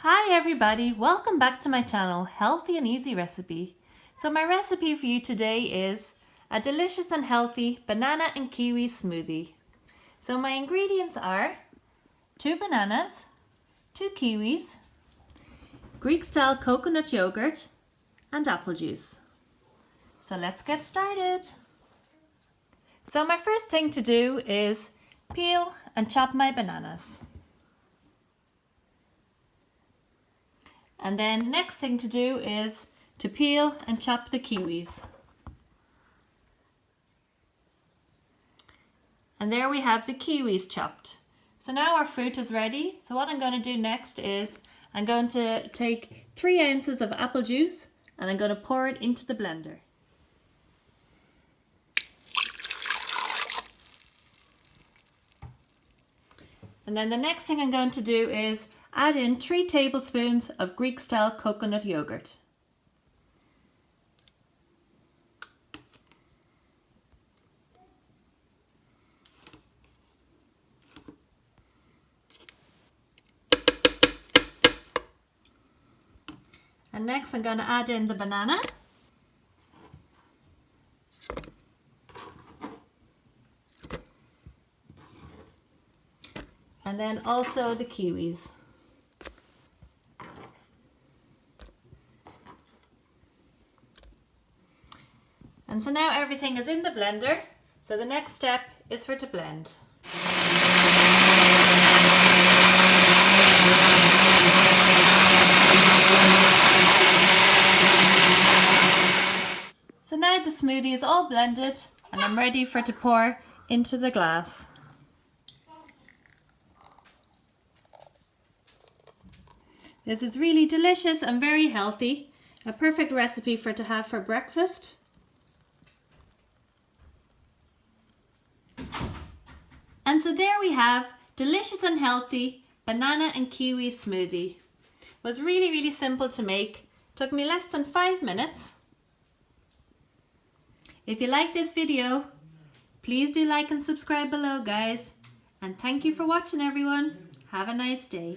Hi everybody, welcome back to my channel, Healthy and Easy Recipe. So my recipe for you today is a delicious and healthy banana and kiwi smoothie. So my ingredients are 2 bananas, 2 kiwis, Greek style coconut yogurt and apple juice. So let's get started. So my first thing to do is peel and chop my bananas. And then next thing to do is to peel and chop the kiwis. And there we have the kiwis chopped. So now our fruit is ready. So what I'm going to do next is I'm going to take 3 ounces of apple juice and I'm going to pour it into the blender. And then the next thing I'm going to do is add in 3 tablespoons of Greek style coconut yogurt. And next I'm going to add in the banana. And then also the kiwis. And so now everything is in the blender, so the next step is to blend. So now the smoothie is all blended and I'm ready to pour into the glass. This is really delicious and very healthy, a perfect recipe to have for breakfast. And so there we have delicious and healthy banana and kiwi smoothie. It was really simple to make. Took me less than 5 minutes. If you like this video, please do like and subscribe below, guys. And thank you for watching, everyone. Have a nice day.